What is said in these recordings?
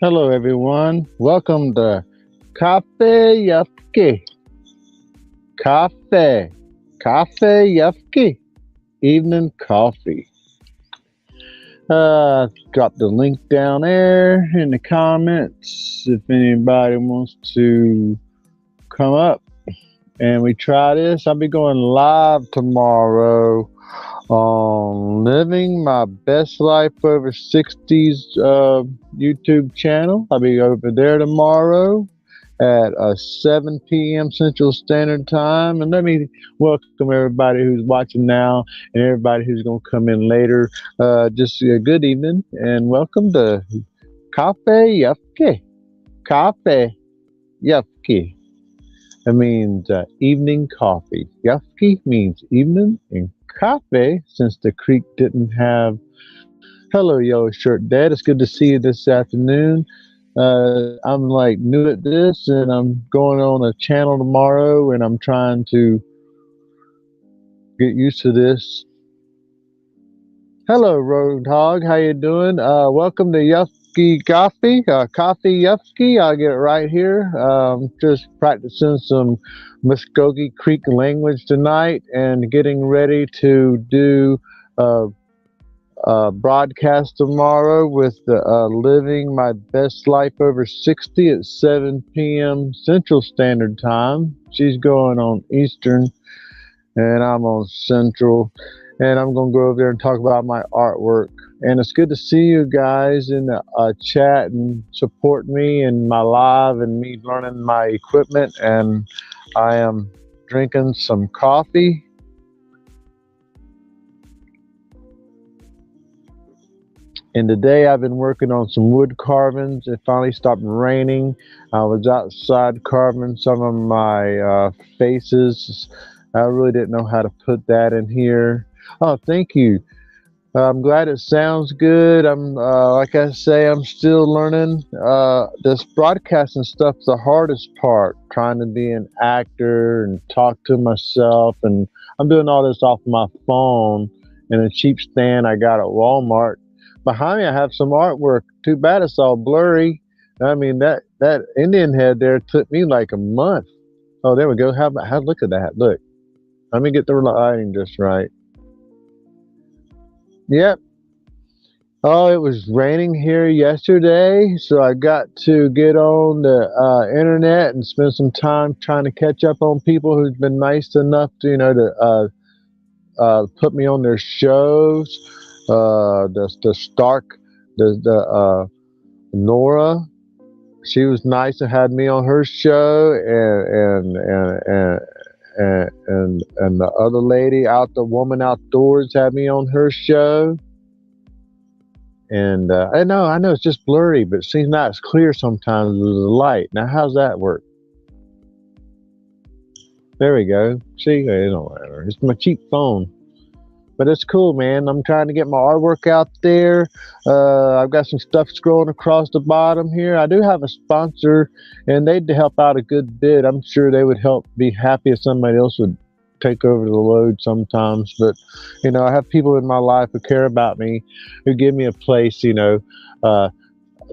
Hello, everyone. Welcome to Kafe yvfke. Kafe. Kafe yvfke. Evening coffee. Drop the link down there in the comments if anybody wants to come up and we try this. I'll be going live tomorrow on Living My Best Life Over 60s YouTube channel. I'll be over there tomorrow at 7 p.m. Central Standard Time. And let me welcome everybody who's watching now and everybody who's going to come in later. Just a good evening and welcome to Kafe yvfke. Kafe yvfke. It means evening coffee. Yafki means evening, and cafe, since the creek didn't have. Hello, Yellow Shirt Dad. It's good to see you this afternoon. I'm like new at this, and I'm going on a channel tomorrow, and I'm trying to get used to this. Hello, Roadhog. How you doing? Welcome to Yufki Coffee. Coffee Yufki. I'll get it right here. Just practicing some Muskogee Creek language tonight and getting ready to do a broadcast tomorrow with the Living My Best Life Over 60 at 7 p.m. Central Standard Time. She's going on Eastern and I'm on Central, and I'm gonna go over there and talk about my artwork. And it's good to see you guys in the chat and support me and my live and me learning my equipment. And I am drinking some coffee. And today I've been working on some wood carvings. It finally stopped raining. I was outside carving some of my faces. I really didn't know how to put that in here. Oh, thank you. I'm glad it sounds good. I'm like I say, I'm still learning. This broadcasting stuff's the hardest part. Trying to be an actor and talk to myself, and I'm doing all this off my phone in a cheap stand I got at Walmart. Behind me, I have some artwork. Too bad it's all blurry. I mean, that Indian head there took me like a month. Oh, there we go. How look at that? Look. Let me get the lighting just right. Yep. Oh, it was raining here yesterday, so I got to get on the internet and spend some time trying to catch up on people who've been nice enough to, to put me on their shows. The Stark, the Nora, she was nice and had me on her show, and the other lady out, the woman outdoors, had me on her show. And I know it's just blurry, but it seems not as clear sometimes with the light. Now, how's that work? There we go. See, it don't matter. It's my cheap phone, but it's cool, man. I'm trying to get my artwork out there. I've got some stuff scrolling across the bottom here. I do have a sponsor, and they'd help out a good bit. I'm sure they would help, be happy if somebody else would take over the load sometimes. But I have people in my life who care about me, who give me a place.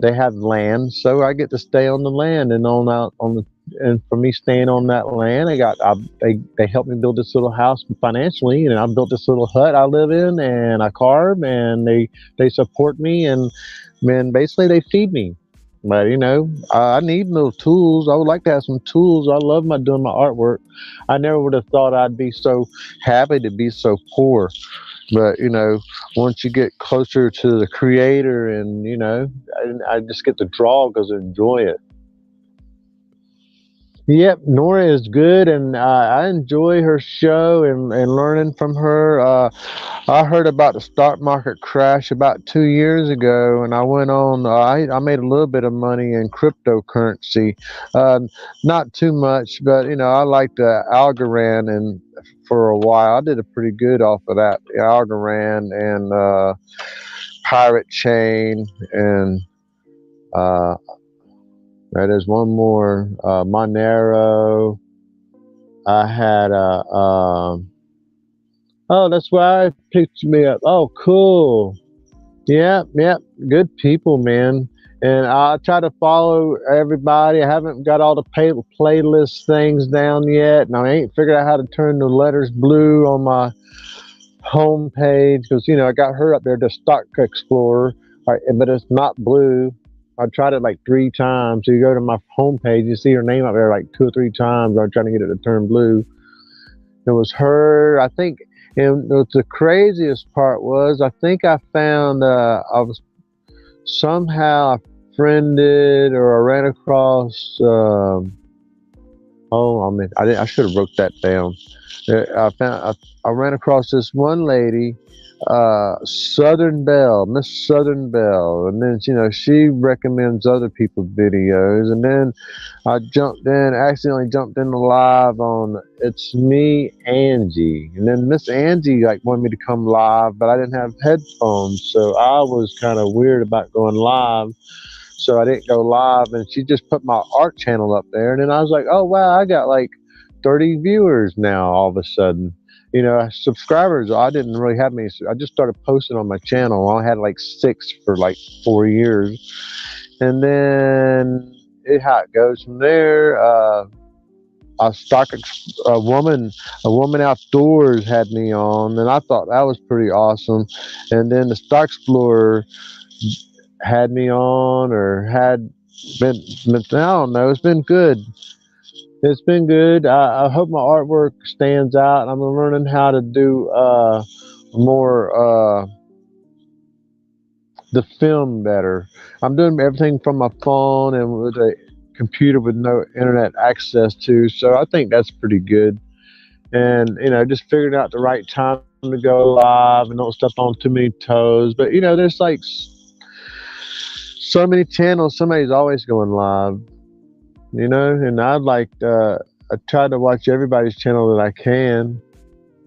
They have land, so I get to stay on the land and on out on the. And for me staying on that land, they helped me build this little house financially, and I built this little hut I live in, and I carve, and they support me, and man, basically they feed me. But I need little tools. I would like to have some tools. I love doing my artwork. I never would have thought I'd be so happy to be so poor. But once you get closer to the creator, and I just get to draw because I enjoy it. Yep, Nora is good, and I enjoy her show and learning from her. I heard about the stock market crash about 2 years ago, and I went on. I made a little bit of money in cryptocurrency, uh, not too much, but I liked Algorand, and for a while I did a pretty good off of that Algorand and Pirate Chain and. Uh, there's one more, Monero. I had oh, that's why I picked me up. Oh, cool. Yep, yep. Good people, man. And I try to follow everybody. I haven't got all the playlist things down yet, and I ain't figured out how to turn the letters blue on my home page because I got her up there to Stock Explorer, but it's not blue. I tried it like 3 times. So you go to my home page, you see her name up there like 2 or 3 times. I'm trying to get it to turn blue. It was her, I think. And the craziest part was, I think I found I was somehow friended or I ran across. Oh, I mean, I should have wrote that down. I ran across this one lady, Southern Belle, Miss Southern Belle, and then she recommends other people's videos, and then I accidentally jumped in the live on It's Me Angie, and then Miss Angie like wanted me to come live, but I didn't have headphones, so I was kind of weird about going live. So I didn't go live, and she just put my art channel up there, and then I was like, oh wow, I got like 30 viewers now all of a sudden. Subscribers, I didn't really have many. I just started posting on my channel. I had like 6 for like 4 years, and then how it goes from there. A stock a woman outdoors had me on, and I thought that was pretty awesome. And then the Stock Explorer had me on, or had been, I don't know. It's been good. It's been good. I hope my artwork stands out. I'm learning how to do more the film better. I'm doing everything from my phone and with a computer with no internet access to, so I think that's pretty good. And just figuring out the right time to go live and don't step on too many toes. But there's like so many channels. Somebody's always going live. And I try to watch everybody's channel that I can.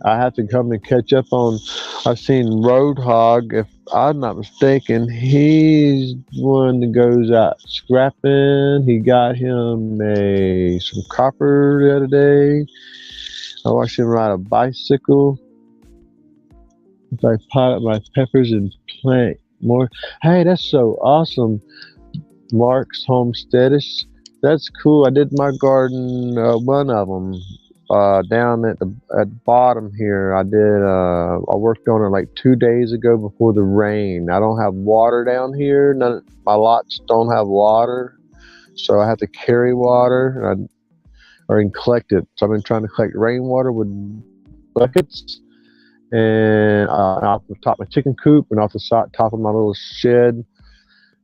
I have to come and catch up on. I've seen Roadhog, if I'm not mistaken. He's one that goes out scrapping. He got him some copper the other day. I watched him ride a bicycle. If I pot up my peppers and plant more. Hey, that's so awesome. Mark's Homesteadish. That's cool. I did my garden, one of them, down at the bottom here. I worked on it like 2 days ago before the rain. I don't have water down here. My lots don't have water, so I have to carry water or collect it. So I've been trying to collect rainwater with buckets, and off the top of my chicken coop and off the top of my little shed.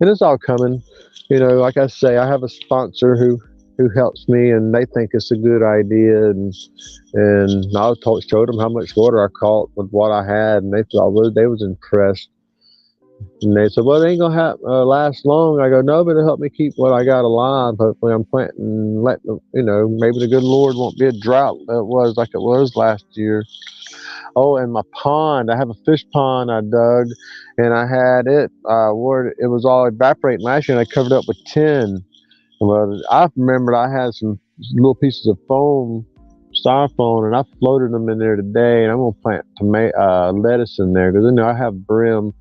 And it's all coming. Like I say, I have a sponsor who helps me, and they think it's a good idea. And I showed them how much water I caught with what I had, and they was impressed. And they said, "Well, it ain't gonna last long." I go, "No, but it'll help me keep what I got alive. Hopefully, I'm planting. Maybe the good Lord won't be a drought like it was last year." Oh, and my pond, I have a fish pond I dug, and I had it where it was all evaporating last year, and I covered it up with tin. Well, I remembered I had some little pieces of styrofoam, and I floated them in there today, and I'm going to plant lettuce in there, because I have brim.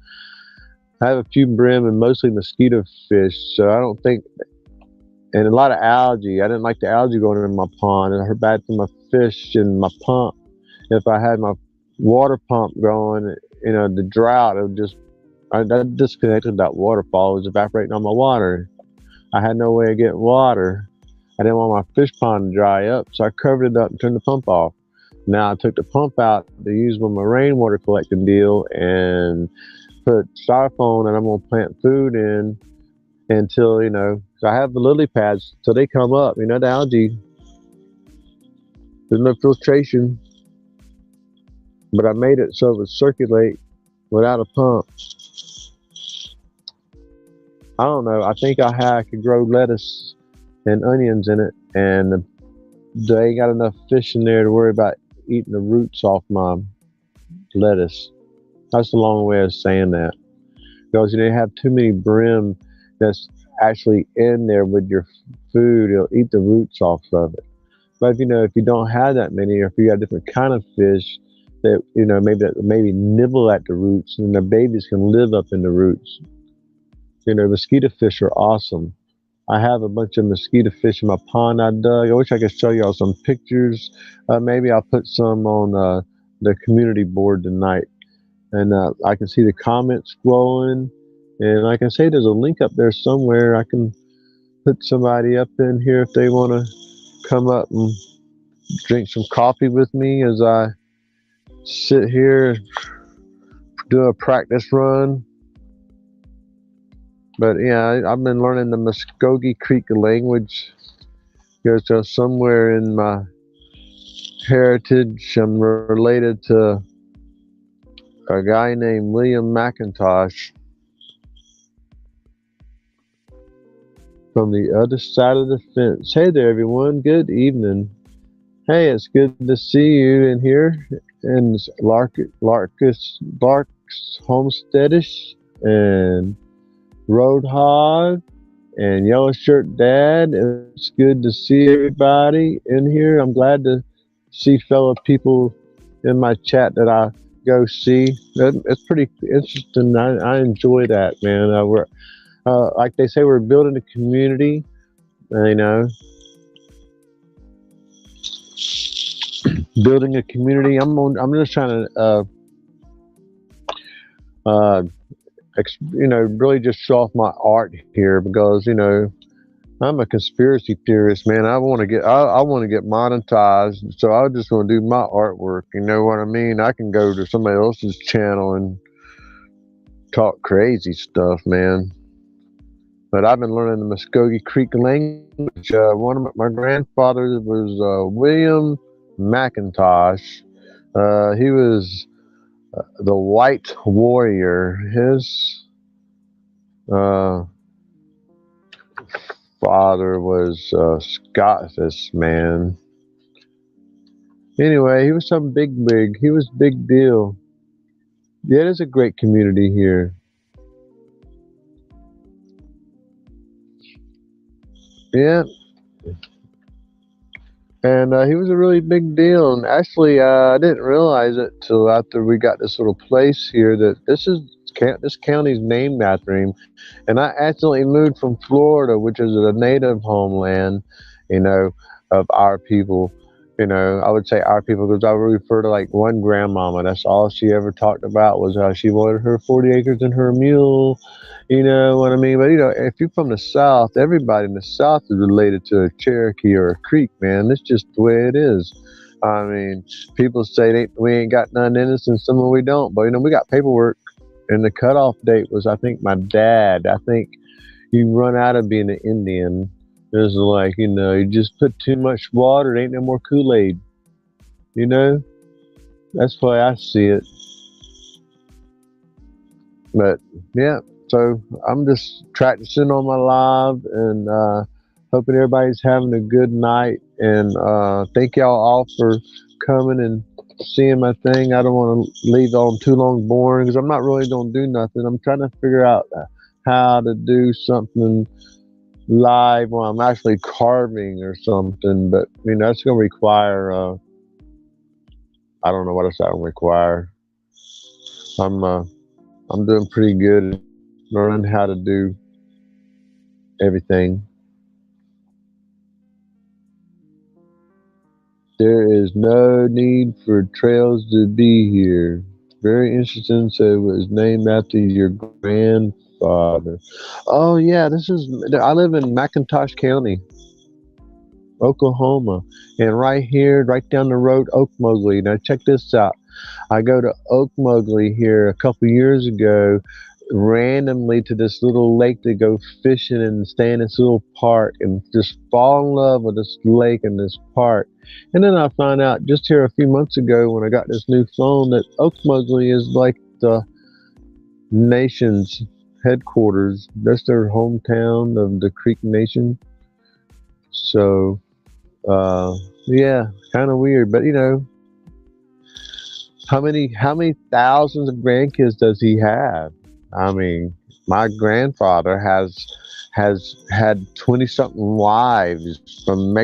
I have a few brim and mostly mosquito fish, so I don't think, and a lot of algae. I didn't like the algae going in my pond, and I heard bad for my fish and my pump. If I had my water pump going, the drought, I disconnected that waterfall. It was evaporating on my water. I had no way of getting water. I didn't want my fish pond to dry up, so I covered it up and turned the pump off. Now I took the pump out to use with my rainwater collecting deal and put styrofoam, and I'm going to plant food in until, so I have the lily pads till they come up. The algae, there's no filtration. But I made it so it would circulate without a pump. I don't know. I think I could grow lettuce and onions in it, and they ain't got enough fish in there to worry about eating the roots off my lettuce. That's a long way of saying that, because you have too many brim that's actually in there with your food. It'll eat the roots off of it. But if you don't have that many, or if you got a different kind of fish that maybe nibble at the roots, and the babies can live up in the roots. Mosquito fish are awesome. I have a bunch of mosquito fish in my pond I dug. I wish I could show y'all some pictures. Maybe I'll put some on the community board tonight. And I can see the comments flowing. And like I say, there's a link up there somewhere. I can put somebody up in here if they want to come up and drink some coffee with me as I sit here, do a practice run. But yeah, I've been learning the Muskogee Creek language because somewhere in my heritage, I'm related to a guy named William McIntosh from the other side of the fence. Hey there, everyone. Good evening. Hey, it's good to see you in here in Lark's Homesteadish and Roadhog and Yellow Shirt Dad. It's good to see everybody in here. I'm glad to see fellow people in my chat that I go see. It's pretty interesting. I enjoy that, man. We're like they say, we're building a community. You know, building a community. I'm just trying to uh, really just show off my art here because I'm a conspiracy theorist, man. I want to get monetized, so I just want to do my artwork. You know what I mean? I can go to somebody else's channel and talk crazy stuff, man. But I've been learning the Muskogee Creek language. One of my grandfathers was William McIntosh. He was the White Warrior. His uh, father was Scottish, man. Anyway, he was some big. He was big deal. Yeah, there's a great community here. Yeah, and he was a really big deal. And actually, I didn't realize it till after we got this little place here that this county's named after him. And I accidentally moved from Florida, which is a native homeland, you know, of our people. I would say our people because I would refer to like one grandmama. That's all she ever talked about was how she wanted her 40 acres and her mule. You know what I mean? But if you're from the South, everybody in the South is related to a Cherokee or a Creek, man. That's just the way it is. I mean, people say we ain't got none in us, and some of we don't. But we got paperwork, and the cutoff date was, I think, my dad. I think you run out of being an Indian. It's like you just put too much water. There ain't no more Kool-Aid. That's the way I see it. But yeah. So I'm just practicing on my live and hoping everybody's having a good night. And thank y'all all for coming and seeing my thing. I don't want to leave on too long boring because I'm not really going to do nothing. I'm trying to figure out how to do something live while I'm actually carving or something. But that's going to require. I don't know what it's going to require. I'm doing pretty good. Learning how to do everything. There is no need for trails to be here. Very interesting. So it was named after your grandfather. Oh yeah, I live in McIntosh County, Oklahoma, and right here, right down the road, Okmulgee. Now check this out. I go to Okmulgee here a couple years ago randomly to this little lake to go fishing and stay in this little park and just fall in love with this lake and this park. And then I found out just here a few months ago when I got this new phone that Okmulgee is like the nation's headquarters. That's their hometown of the Creek Nation. So, yeah, kind of weird, but how many thousands of grandkids does he have? I mean, my grandfather has had 20 something wives from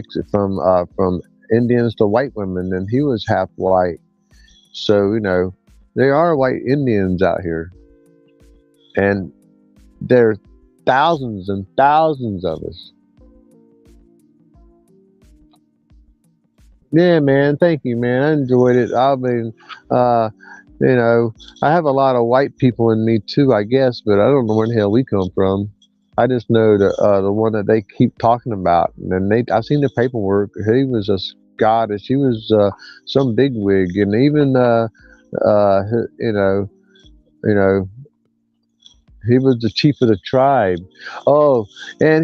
Indians to white women, and he was half white. So they are white Indians out here, and they're thousands and thousands of us. Yeah, man. Thank you, man. I enjoyed it. I mean, uh, you know, I have a lot of white people in me too, I guess, but I don't know where the hell we come from. I just know the one that they keep talking about, and then I've seen the paperwork. He was a Scottish. He was some bigwig, and even uh, you know, you know, he was the chief of the tribe. Oh, and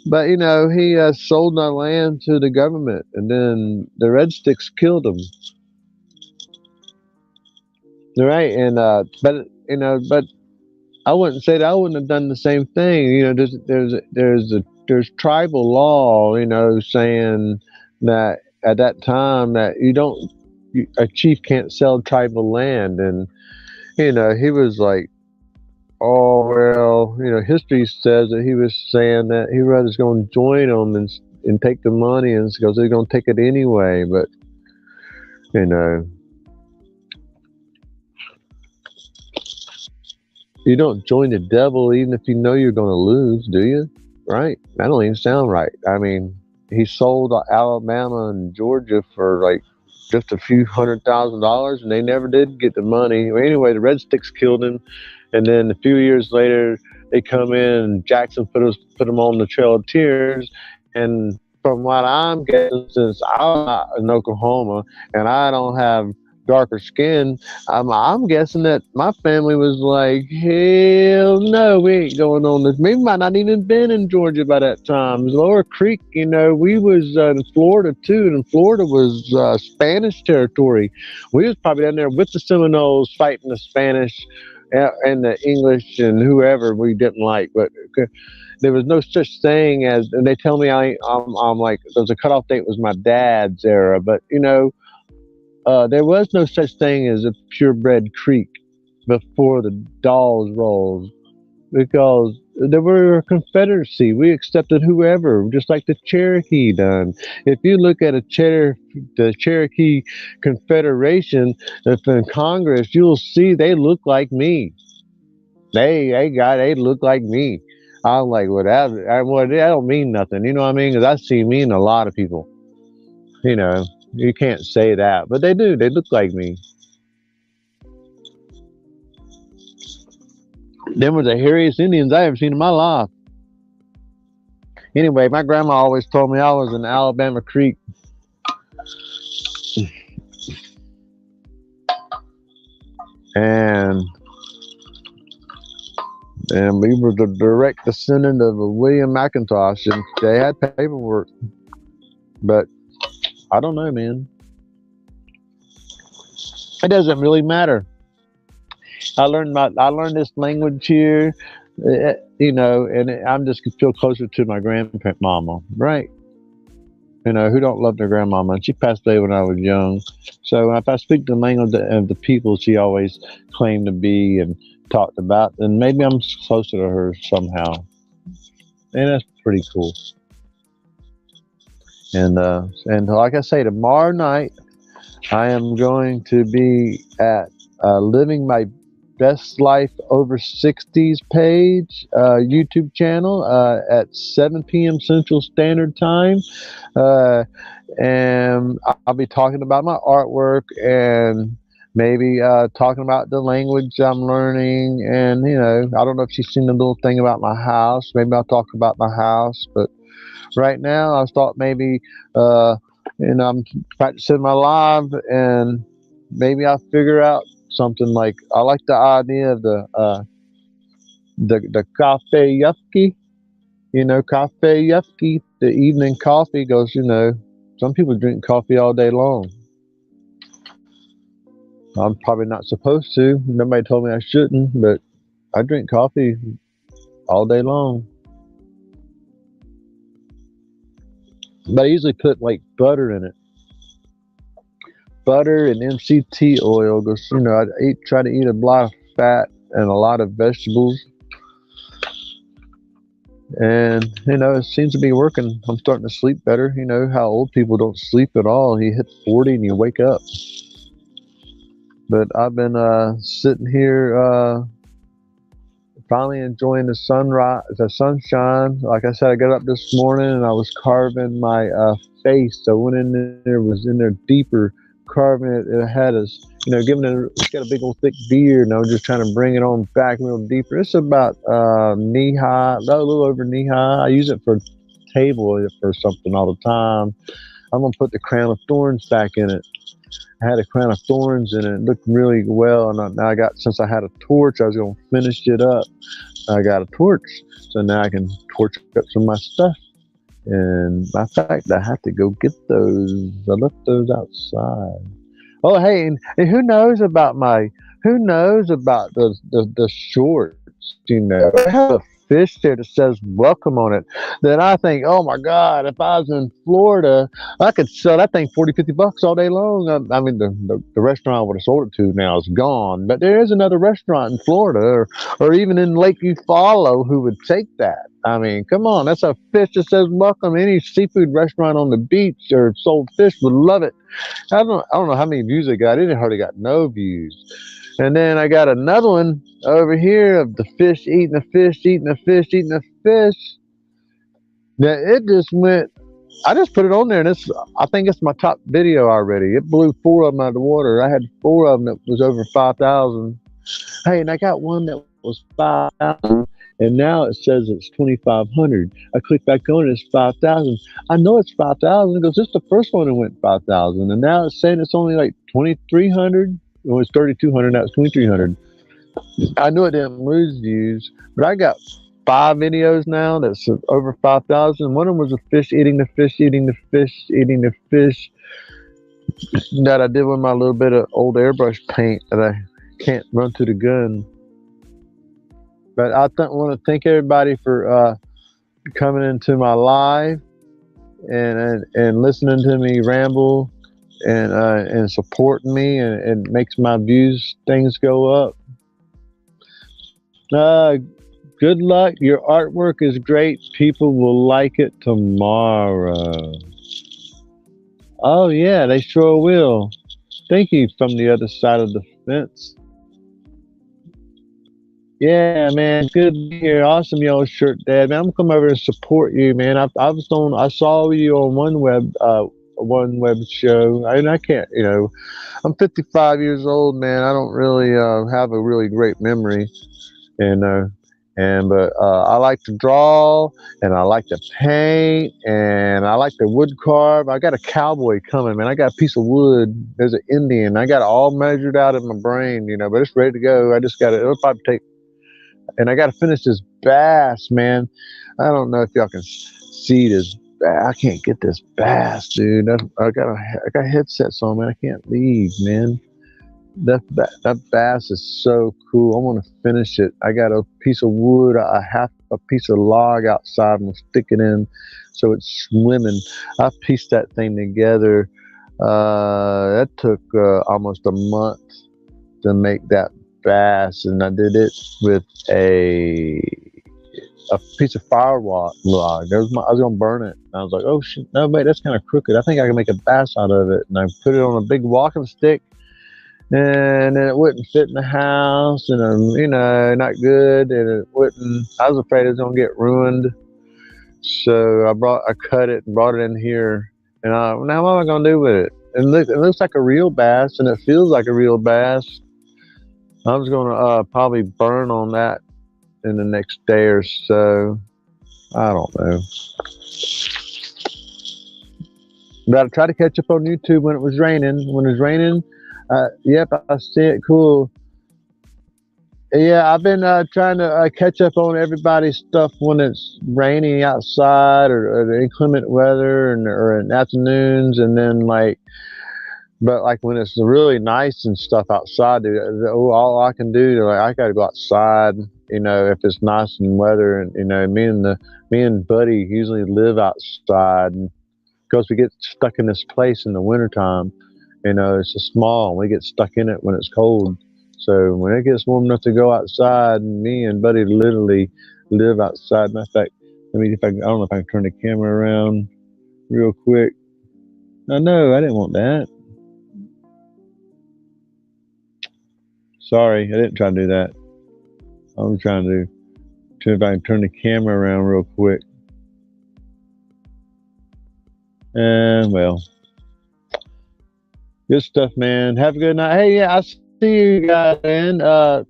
but he sold our land to the government, and then the Red Sticks killed him. Right, and but I wouldn't say that I wouldn't have done the same thing. There's tribal law, saying that at that time that a chief can't sell tribal land, and he was like, oh well, history says that he was saying that he was going to join them and take the money, and because they're going to take it anyway, but you know. You don't join the devil even if you know you're going to lose, do you? Right? That don't even sound right. I mean, he sold Alabama and Georgia for like just a few $100,000, and they never did get the money. Well, anyway, the Red Sticks killed him, and then a few years later, they come in and Jackson put them on the Trail of Tears, and from what I'm guessing, since I'm not in Oklahoma and I don't have darker skin, I'm guessing that my family was like, hell no, we ain't going on this. We might not even been in Georgia by that time. Lower Creek, we was in Florida too, and Florida was Spanish territory. We was probably down there with the Seminoles fighting the Spanish and the English and whoever we didn't like, but there was no such thing as. And they tell me I'm like, there's a cutoff date was my dad's era, but there was no such thing as a purebred creek before the Dawes rolls, because there were a confederacy. We accepted whoever, just like the Cherokee done. If you look at the Cherokee Confederation, if in Congress, you'll see they look like me. They look like me. I'm like, well, that don't mean nothing. You know what I mean? Because I see me in a lot of people. You can't say that, but they do. They look like me. Them were the hairiest Indians I ever seen in my life. Anyway, my grandma always told me I was an Alabama Creek. And we were the direct descendant of William McIntosh, and they had paperwork. But I don't know, man. It doesn't really matter. I learned this language here, and I'm just feel closer to my grandmama, right? Who don't love their grandmama, and she passed away when I was young. So if I speak the language of the people she always claimed to be and talked about, then maybe I'm closer to her somehow, and that's pretty cool. And like I say, tomorrow night I am going to be at Living My Best Life Over 60s page, YouTube channel, at 7 p.m. Central Standard Time. And I'll be talking about my artwork and maybe talking about the language I'm learning. And, I don't know if she's seen the little thing about my house. Maybe I'll talk about my house. But right now, I thought maybe, I'm practicing my live, and maybe I'll figure out something. Like, I like the idea of the Kafe yvfke, Kafe yvfke, the evening coffee goes, some people drink coffee all day long. I'm probably not supposed to. Nobody told me I shouldn't, but I drink coffee all day long. But I usually put like butter in it. Butter and MCT oil, because I try to eat a lot of fat and a lot of vegetables, and it seems to be working. I'm starting to sleep better. How old people don't sleep at all. You hit 40 and you wake up. But I've been sitting here finally enjoying the sunrise, the sunshine. Like I said, I got up this morning and I was carving my face. So I went in there, was in there deeper, carving it. It had us, giving it. It's got a big old thick beard, and I was just trying to bring it on back a little deeper. It's about knee high, a little over knee high. I use it for table for something all the time. I'm gonna put the crown of thorns back in it. I had a crown of thorns and it looked really well. And now since I had a torch, I was going to finish it up. I got a torch. So now I can torch up some of my stuff. And matter of fact, I have to go get those. I left those outside. Oh, hey, and who knows about the shorts, I have a fish there that says welcome on it. Then I think, oh my God, if I was in Florida, I could sell that thing 40, $50 all day long. I mean, the restaurant I would have sold it to now is gone, but there is another restaurant in Florida or even in Lake Eufaula who would take that. I mean, come on, that's a fish that says welcome. Any seafood restaurant on the beach or sold fish would love it. I don't know how many views it got. It hardly got no views. And then I got another one over here of the fish eating the fish, eating the fish, eating the fish. Now it just went. I just put it on there, and I think it's my top video already. It blew 4 of them out of the water. I had 4 of them that was over 5,000. Hey, and I got one that was 5,000, and now it says it's 2,500. I click back on it, it's 5,000. I know it's 5,000 because this is the first one that went 5,000, and now it's saying it's only like 2,300. It was 3,200. Now it's 2,300. I knew it didn't lose views, but I got 5 videos now that's over 5,000. One of them was a fish eating the fish, eating the fish, eating the fish that I did with my little bit of old airbrush paint that I can't run to the gun. But I want to thank everybody for coming into my live and listening to me ramble and supporting me, and it makes my views things go up. Good luck. Your artwork is great. People will like it tomorrow. Oh yeah, they sure will. Thank you from the other side of the fence. Yeah, man, good to be here. Awesome, yellow shirt, Dad. Man, I'm gonna come over and support you, man. I saw you on one web show, and I can't, I'm 55 years old, man. I don't really have a really great memory, but I like to draw, and I like to paint, and I like to wood carve. I got a cowboy coming, man. I got a piece of wood. There's an Indian. I got it all measured out in my brain, but it's ready to go. I just got it. It'll probably take. And I got to finish this bass, man. I don't know if y'all can see this. I can't get this bass, dude. I got headsets on, man. I can't leave, man. That bass is so cool. I want to finish it. I got a piece of wood, a piece of log outside. I'm gonna stick it in so it's swimming. I pieced that thing together. That took almost a month to make that bass, and I did it with a piece of firewall log. I was gonna burn it. And I was like, oh shit, no, mate, that's kind of crooked. I think I can make a bass out of it. And I put it on a big walking stick, and then it wouldn't fit in the house, and not good, and it wouldn't. I was afraid it was gonna get ruined, so I cut it and brought it in here, and now what am I gonna do with it? And it looks like a real bass, and it feels like a real bass. I was gonna probably burn on that in the next day or so. I don't know. But I tried to catch up on YouTube when it was raining. When it was raining, yep, I see it. Cool. Yeah, I've been trying to catch up on everybody's stuff when it's raining outside or the inclement weather or in afternoons, and then but when it's really nice and stuff outside, dude, all I can do, I got to go outside, if it's nice and weather, and me and Buddy usually live outside, because we get stuck in this place in the wintertime. It's so small, and we get stuck in it when it's cold. So when it gets warm enough to go outside, me and Buddy literally live outside. Matter of fact, I don't know if I can turn the camera around real quick. No, I didn't want that. Sorry, I didn't try to do that. I was trying to See if I can turn the camera around real quick. And well, good stuff, man. Have a good night. Hey, yeah, I see you guys, man.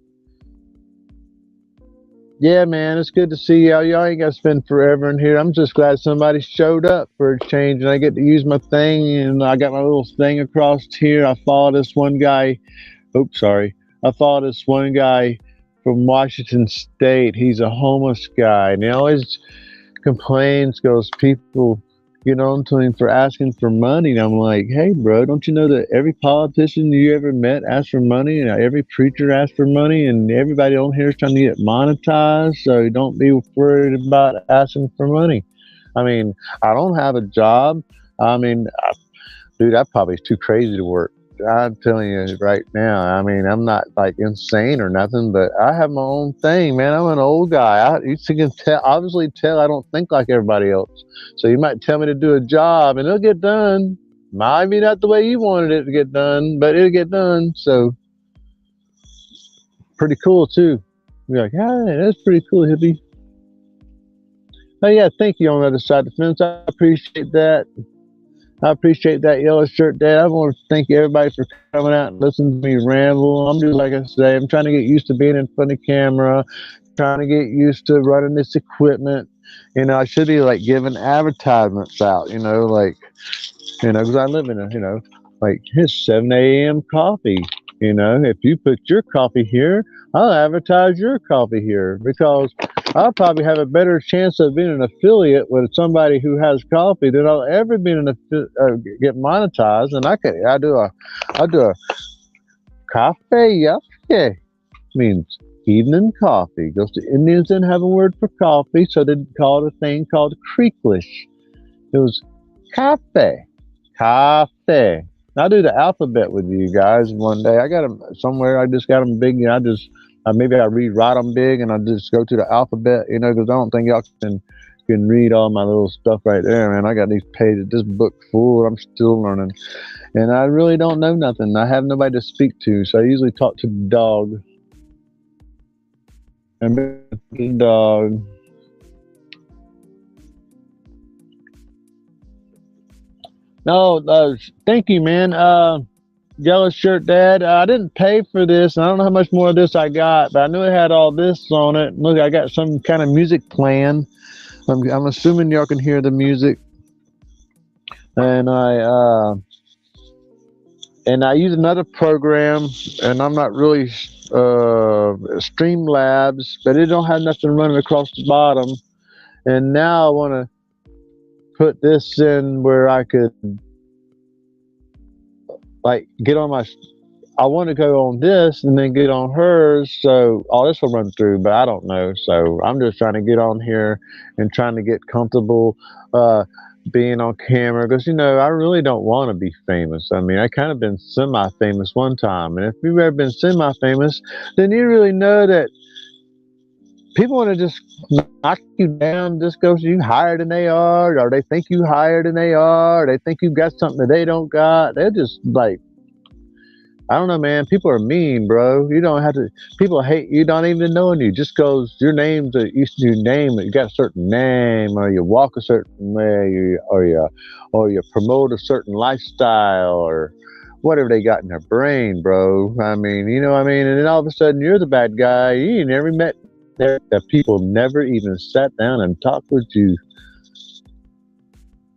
Yeah, man, it's good to see y'all. Y'all ain't got to spend forever in here. I'm just glad somebody showed up for a change, and I get to use my thing. And I got my little thing across here. I follow this one guy. Oops, sorry. I follow this one guy from Washington State. He's a homeless guy, and he always complains because people get on to him for asking for money. And I'm like, hey, bro, don't you know that every politician you ever met asked for money, and every preacher asked for money, and everybody on here is trying to get monetized? So don't be worried about asking for money. I mean, I don't have a job. I mean, dude, that probably is too crazy to work. I'm telling you right now. I mean, I'm not like insane or nothing, but I have my own thing, man. I'm an old guy. You can tell, obviously tell I don't think like everybody else. So you might tell me to do a job and it'll get done. Might be not the way you wanted it to get done, but it'll get done. So pretty cool too. You're like, hey, that's pretty cool, hippie. Oh yeah, thank you on the other side of the fence. I appreciate that. I appreciate that, Yellow Shirt Dad. I want to thank everybody for coming out and listening to me ramble. I'm just like I say, I'm trying to get used to being in front of camera, trying to get used to running this equipment. You know, I should be like giving advertisements out, like, because I live in like it's 7 a.m. coffee. If you put your coffee here, I'll advertise your coffee here because I'll probably have a better chance of being an affiliate with somebody who has coffee than I'll ever be get monetized. And I do a Kafe, yvfke, means evening coffee. Because the Indians didn't have a word for coffee, so they called a thing called Creeklish. It was Kafe. Kafe. I'll do the alphabet with you guys one day. I got them somewhere. I just got them big. Maybe I rewrite them big and I just go to the alphabet, because I don't think y'all can read all my little stuff right there, man. I got these pages, this book full. I'm still learning. And I really don't know nothing. I have nobody to speak to. So I usually talk to the dog. And the dog. No, thank you, man. Yellow Shirt Dad. I didn't pay for this. I don't know how much more of this I got, but I knew it had all this on it. Look, I got some kind of music playing. I'm assuming y'all can hear the music. And I use another program, and I'm not really Streamlabs, but it don't have nothing running across the bottom. And now I want to put this in where I could like get on I want to go on this and then get on hers. So all this will run through, but I don't know. So I'm just trying to get on here and trying to get comfortable being on camera because, I really don't want to be famous. I mean, I kind of been semi-famous one time. And if you've ever been semi-famous, then you really know that people want to just knock you down just because you higher than they are, or they think you higher than they are, or they think you got something that they don't got. They're just like, I don't know, man. People are mean, bro. You don't have to. People hate you, not even knowing you, just because your name's your name. You got a certain name, or you walk a certain way, or you promote a certain lifestyle, or whatever they got in their brain, bro. I mean, you know what I mean. And then all of a sudden, you're the bad guy. You never met that people never even sat down and talked with you.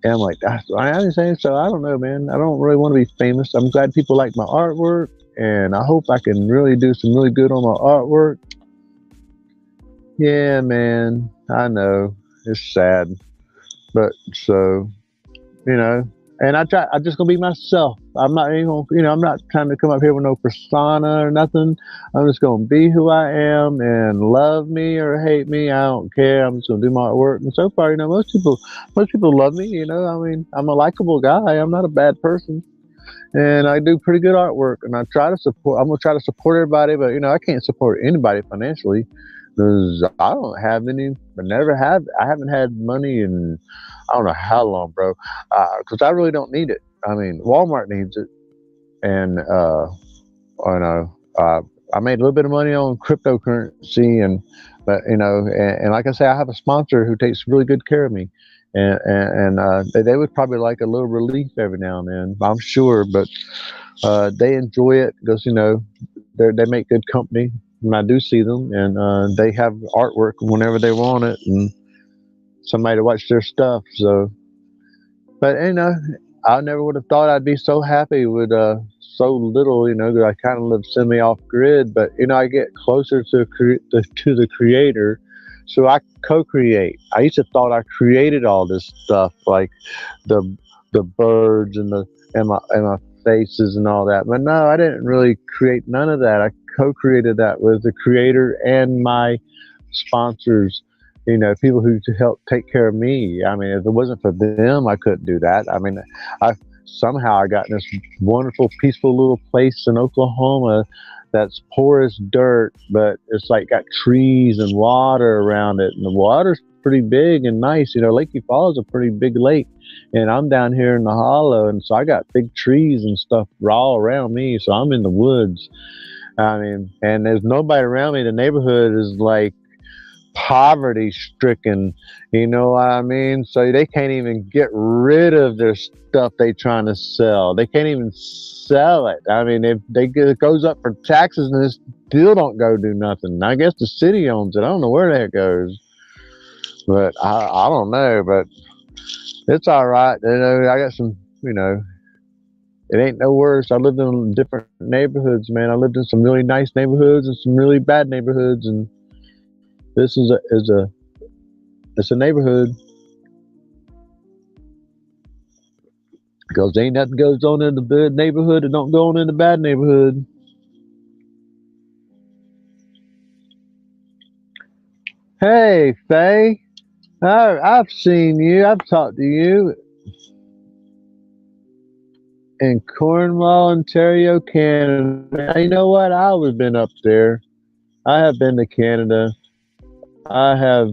And I'm like, I understand. So I don't know, man. I don't really want to be famous. I'm glad people like my artwork, and I hope I can really do some really good on my artwork. Yeah, man. I know it's sad, but so and I'm just gonna be myself. I'm not even gonna, I'm not trying to come up here with no persona or nothing. I'm just gonna be who I am, and love me or hate me, I don't care. I'm just gonna do my work. And so far, most people love me. I mean, I'm a likable guy. I'm not a bad person, and I do pretty good artwork. And I'm gonna try to support everybody, but I can't support anybody financially because I don't have any. I haven't had money in I don't know how long, bro. Because I really don't need it. I mean, Walmart needs it, and I made a little bit of money on cryptocurrency, But and like I say, I have a sponsor who takes really good care of me, and they would probably like a little relief every now and then, I'm sure. But they enjoy it because they make good company when I do see them, and they have artwork whenever they want it, and somebody to watch their stuff. So, but I never would have thought I'd be so happy with so little. That I kind of live semi off grid, but I get closer to the creator, so I co-create. I used to thought I created all this stuff, like the birds and my faces and all that. But no, I didn't really create none of that. I co-created that with the creator and my sponsors, people who help take care of me. I mean, if it wasn't for them, I couldn't do that. I mean, I somehow I got in this wonderful, peaceful little place in Oklahoma that's poor as dirt, but it's like got trees and water around it, and the water's pretty big and nice. Lake Falls is a pretty big lake, and I'm down here in the hollow, and so I got big trees and stuff all around me. So I'm in the woods. I mean, and there's nobody around me. The neighborhood is like poverty stricken, you know what I mean? So they can't even get rid of their stuff they trying to sell. They can't even sell it. I mean, if it goes up for taxes and it still don't go do nothing. I guess the city owns it. I don't know where that goes, but I don't know. But it's all right. I got some. It ain't no worse. I lived in different neighborhoods, man. I lived in some really nice neighborhoods and some really bad neighborhoods, and this is a neighborhood, because ain't nothing goes on in the good neighborhood that don't go on in the bad neighborhood. Hey, Faye, I've seen you. I've talked to you in Cornwall, Ontario, Canada. You know what? I have been up there. I have been to Canada. I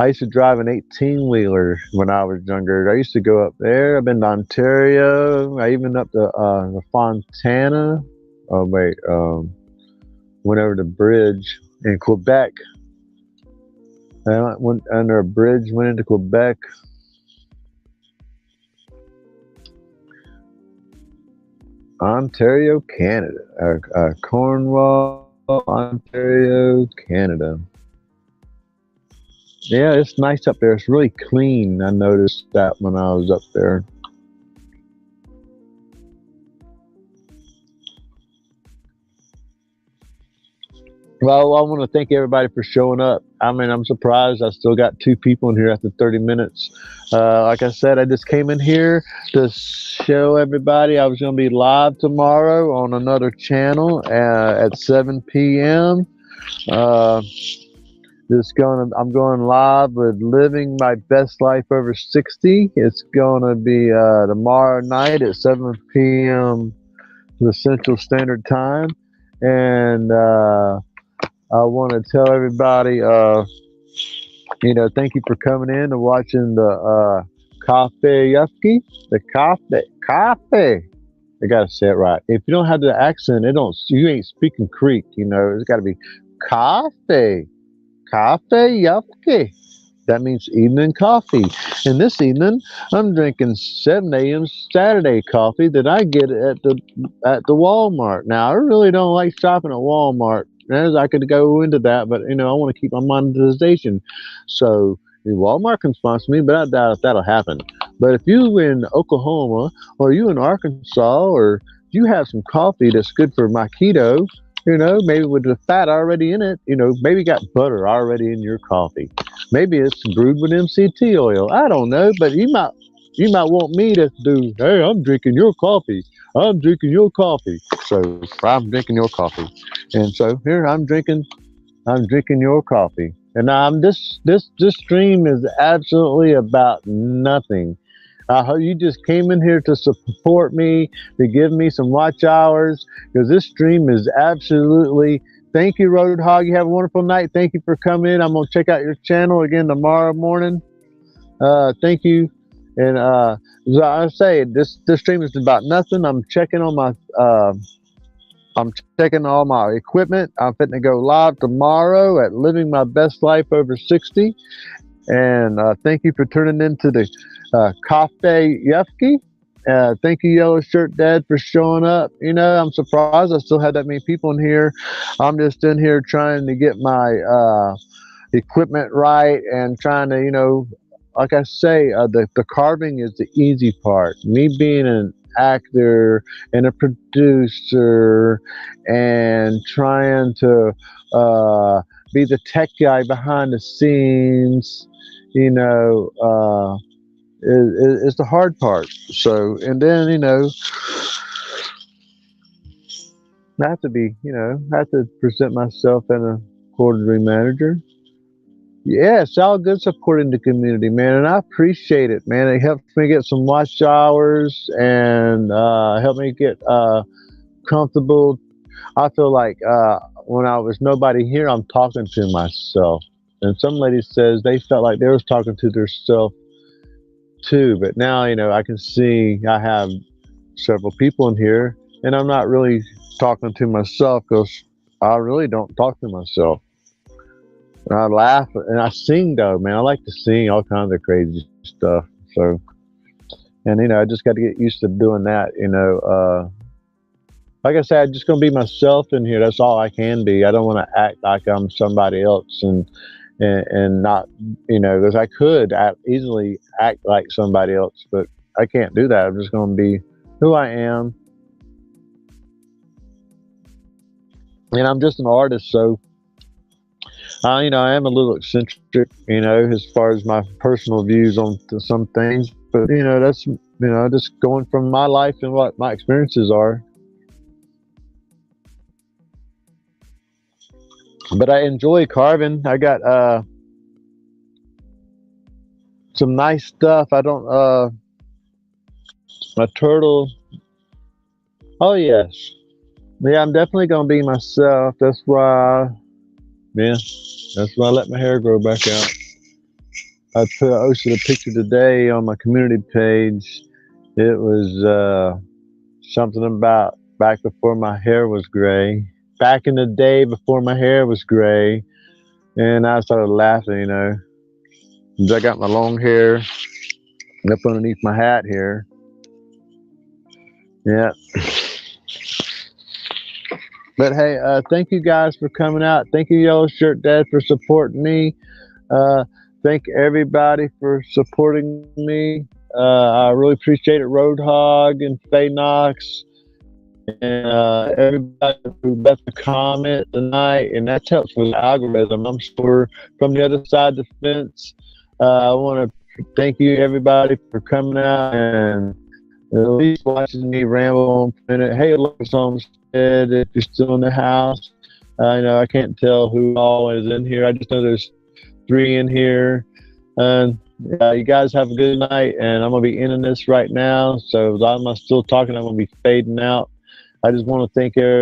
used to drive an 18-wheeler when I was younger. I used to go up there. I've been to Ontario. I even up to Fontana. Oh, wait. Went over the bridge in Quebec. I went under a bridge, went into Quebec. Ontario, Canada. Cornwall, Ontario, Canada. Yeah, it's nice up there. It's really clean. I noticed that when I was up there. Well, I want to thank everybody for showing up. I mean, I'm surprised I still got 2 people in here after 30 minutes. Like I said, I just came in here to show everybody I was going to be live tomorrow on another channel at 7 p.m. I'm going live with Living My Best Life Over 60. It's going to be tomorrow night at 7 p.m. the Central Standard Time. And I want to tell everybody, thank you for coming in and watching the Kafe yvfke. The Kafe. I gotta say it right. If you don't have the accent, you ain't speaking Creek. It's got to be Kafe yvfke. That means evening coffee. And this evening, I'm drinking 7 a.m. Saturday coffee that I get at the Walmart. Now, I really don't like shopping at Walmart. As I could go into that, but I want to keep my monetization. So Walmart can sponsor me, but I doubt if that'll happen. But if you in Oklahoma or you in Arkansas, or you have some coffee that's good for my keto, maybe with the fat already in it, maybe got butter already in your coffee. Maybe it's brewed with MCT oil. I don't know, but you might want me to do, hey, I'm drinking your coffee. I'm drinking your coffee. So I'm drinking your coffee. And so here I'm drinking your coffee. And this stream is absolutely about nothing. You just came in here to support me, to give me some watch hours, because this stream is absolutely. Thank you, Roadhog. You have a wonderful night. Thank you for coming in. I'm gonna check out your channel again tomorrow morning. Thank you. And as I say, this stream is about nothing. I'm checking on my I'm checking all my equipment. I'm fitting to go live tomorrow at Living My Best Life Over 60. And thank you for tuning into the Kafe yvfke. Thank you, Yellow Shirt Dad, for showing up. I'm surprised I still had that many people in here. I'm just in here trying to get my equipment right and trying to, like I say, the carving is the easy part. Me being an actor and a producer and trying to be the tech guy behind the scenes, is the hard part. So, and then, I have to be, I have to present myself as a quarterly manager. Yeah, it's all good supporting the community, man, and I appreciate it, man. It helps me get some watch hours and help me get comfortable. I feel like when I was nobody here, I'm talking to myself. And some lady says they felt like they was talking to themselves too, but now I can see I have several people in here, and I'm not really talking to myself because I really don't talk to myself. And I laugh and I sing though, man. I like to sing all kinds of crazy stuff. So, and I just got to get used to doing that. Like I said, I'm just gonna be myself in here. That's all I can be. I don't want to act like I'm somebody else and not, because I could easily act like somebody else, but I can't do that. I'm just gonna be who I am, and I'm just an artist, so. I am a little eccentric, as far as my personal views on some things. But that's just going from my life and what my experiences are. But I enjoy carving. I got some nice stuff. I don't my turtle. Oh yes, yeah. I'm definitely gonna be myself. That's why, yeah. That's why I let my hair grow back out. I posted a picture today on my community page. It was something about back before my hair was gray. Back in the day before my hair was gray. And I started laughing, 'cause I got my long hair up underneath my hat here. Yeah. But hey, thank you guys for coming out. Thank you, Yellow Shirt Dad, for supporting me. Uh, thank everybody for supporting me. I really appreciate it, Roadhog and Faye Knox, and everybody who left a comment tonight, and that helps with the algorithm. I'm sure from the other side of the fence. I want to thank you, everybody, for coming out and at least watching me ramble on a minute. Hey, Lucas Homestead, if you're still in the house, I can't tell who all is in here. I just know there's 3 in here. And you guys have a good night, and I'm going to be ending this right now. So as I'm still talking, I'm going to be fading out. I just want to thank everybody.